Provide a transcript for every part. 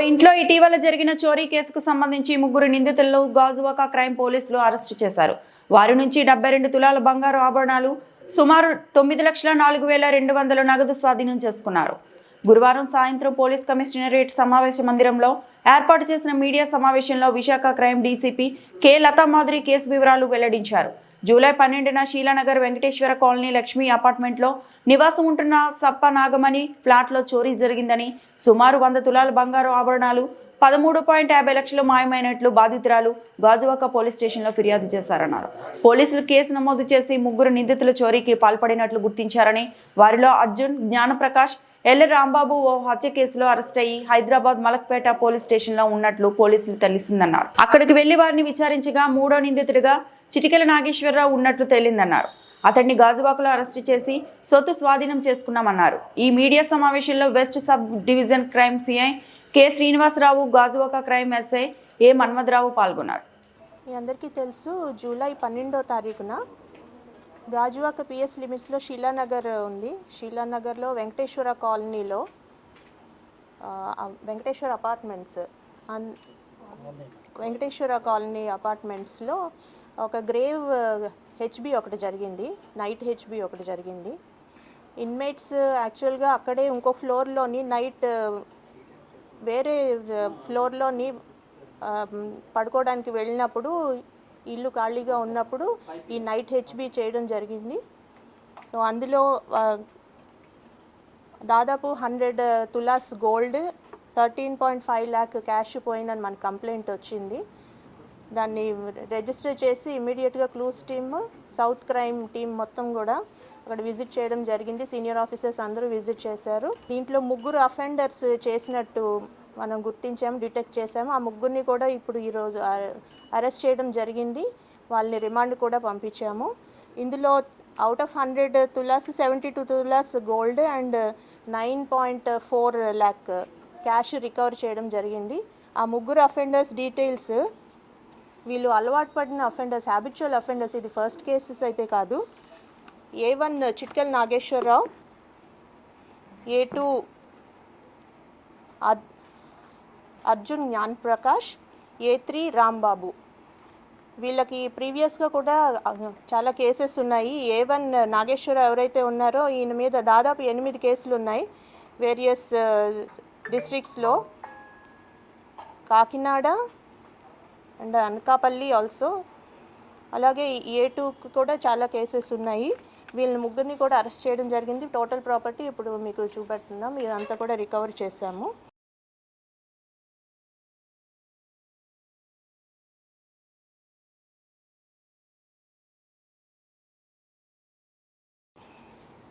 ఇంట్లో ఇటీవల జరిగిన చోరీ కేసుకు సంబంధించి ముగ్గురు నిందితులను గాజువాక క్రైమ్ పోలీసులు అరెస్టు చేశారు. వారి నుంచి 72 తులాల బంగారు ఆభరణాలు, సుమారు 9,04,200 నగదు స్వాధీనం చేసుకున్నారు. గురువారం సాయంత్రం పోలీస్ కమిషనరేట్ సమావేశ మందిరంలో ఏర్పాటు చేసిన మీడియా సమావేశంలో Visakha crime DCP K Latha Madhuri కేసు వివరాలు వెల్లడించారు. జూలై 12న శీలానగర్ వెంకటేశ్వర కాలనీ లక్ష్మీ అపార్ట్మెంట్లో నివాసం ఉంటున్న సప్ప నాగమణి ఫ్లాట్లో చోరీ జరిగిందని, సుమారు 100 తులాల బంగారు ఆభరణాలు, 13.50 లక్షలు మాయమైనట్లు బాధితురాలు గాజువాక పోలీస్ స్టేషన్లో ఫిర్యాదు చేశారన్నారు. పోలీసులు కేసు నమోదు చేసి ముగ్గురు నిందితులు చోరీకి పాల్పడినట్లు గుర్తించారని, వారిలో అర్జున్, జ్ఞానప్రకాష్, ఎల్ రాంబాబు ఓ హత్య కేసులో అరెస్ట్ అయ్యి హైదరాబాద్ మలక్పేట పోలీస్ స్టేషన్లో ఉన్నట్లు పోలీసులు తెలిసిందన్నారు. అక్కడికి వెళ్లి వారిని విచారించగా మూడో నిందితుడిగా చిటికెల నాగేశ్వరరావు ఉన్నట్లు తేలిందన్నారు. అతన్ని గాజువాకలో అరెస్టు చేసి సొత్తు స్వాధీనం చేసుకున్నామన్నారు. ఈ మీడియా సమావేశంలో west sub division crime CI K Srinivasa Rao, Gajuwaka crime SI A Manmatha Rao పాల్గొన్నారు. మీ అందరికీ తెలుసు, జూలై 12వ తారీఖున గాజువాక పిఎస్ లిమిట్స్లో షీలానగర్ ఉంది. షీలానగర్లో వెంకటేశ్వర కాలనీలో వెంకటేశ్వర కాలనీ అపార్ట్మెంట్స్లో ఒక గ్రేవ్ హెచ్బి ఒకటి జరిగింది, నైట్ హెచ్బి ఒకటి జరిగింది. ఇన్మేట్స్ యాక్చువల్గా అక్కడే ఇంకో ఫ్లోర్లోని నైట్ వేరే ఫ్లోర్లోని పడుకోవడానికి వెళ్ళినప్పుడు ఇల్లు ఖాళీగా ఉన్నప్పుడు ఈ నైట్ హెచ్బి చేయడం జరిగింది. సో అందులో దాదాపు 100 తులాస్ గోల్డ్, 13.5 lakh క్యాష్ పోయిందని మనకు కంప్లైంట్ వచ్చింది. దాన్ని రిజిస్టర్ చేసి ఇమీడియట్గా clues team, south crime team మొత్తం కూడా అక్కడ విజిట్ చేయడం జరిగింది. సీనియర్ ఆఫీసర్స్ అందరూ విజిట్ చేశారు. దీంట్లో ముగ్గురు అఫెండర్స్ చేసినట్టు మనం గుర్తించాము, డిటెక్ట్ చేసాము. ఆ ముగ్గురిని కూడా ఇప్పుడు ఈరోజు అరెస్ట్ చేయడం జరిగింది. వాళ్ళని రిమాండ్ కూడా పంపించాము. ఇందులో out of 100 tolas 72 tolas gold and 9.4 lakh cash recover చేయడం జరిగింది. ఆ ముగ్గురు అఫెండర్స్ డీటెయిల్స్, వీళ్ళు అలవాటు పడిన అఫెండర్స్, హ్యాబిచువల్ అఫెండర్స్. ఇది ఫస్ట్ కేసెస్ అయితే కాదు. A1 Chitikela Nageswararao, A2 Arjun Gnanaprakash, A3 Rambabu. వీళ్ళకి ప్రీవియస్గా కూడా చాలా కేసెస్ ఉన్నాయి. A1 నాగేశ్వరరావు ఎవరైతే ఉన్నారో ఈయన మీద దాదాపు 8 కేసులు ఉన్నాయి వేరియస్ డిస్ట్రిక్ట్స్లో, కాకినాడ అండ్ అనకాపల్లి ఆల్సో. అలాగే A2కి కూడా చాలా కేసెస్ ఉన్నాయి. వీళ్ళని ముగ్గురిని కూడా అరెస్ట్ చేయడం జరిగింది. టోటల్ ప్రాపర్టీ ఇప్పుడు మీకు చూపెడుతున్నాం, ఇదంతా కూడా రికవర్ చేశాము.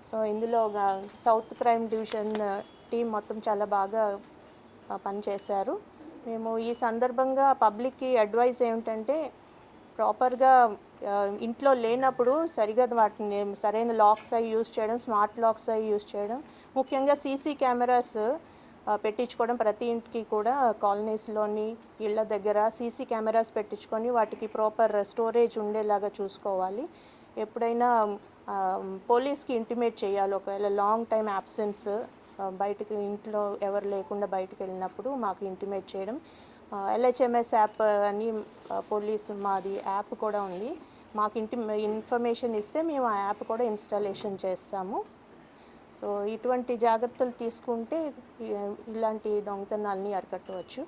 సో ఇందులో సౌత్ క్రైమ్ డివిజన్ టీం మొత్తం చాలా బాగా పనిచేశారు. మేము ఈ సందర్భంగా పబ్లిక్కి అడ్వైస్ ఏమిటంటే, ప్రాపర్గా ఇంట్లో లేనప్పుడు సరిగా వాటిని సరైన లాక్స్ అవి యూజ్ చేయడం, స్మార్ట్ లాక్స్ అవి యూజ్ చేయడం, ముఖ్యంగా సీసీ కెమెరాస్ పెట్టించుకోవడం. ప్రతి ఇంటికి కూడా కాలనీస్లోని ఇళ్ళ దగ్గర సీసీ కెమెరాస్ పెట్టించుకొని వాటికి ప్రాపర్ స్టోరేజ్ ఉండేలాగా చూసుకోవాలి. ఎప్పుడైనా పోలీస్కి ఇంటిమేట్ చేయాలి. ఒకవేళ లాంగ్ టైం యాబ్సెన్స్, బయటకు ఇంట్లో ఎవరు లేకుండా బయటకు వెళ్ళినప్పుడు మాకు ఇంటిమేట్ చేయడం. LHMS యాప్ అని పోలీసు మాది యాప్ కూడా ఉంది. మాకు ఇన్ఫర్మేషన్ ఇస్తే మేము ఆ యాప్ కూడా ఇన్స్టాలేషన్ చేస్తాము. సో ఇటువంటి జాగ్రత్తలు తీసుకుంటే ఇలాంటి దొంగతనాలని అరికట్టవచ్చు.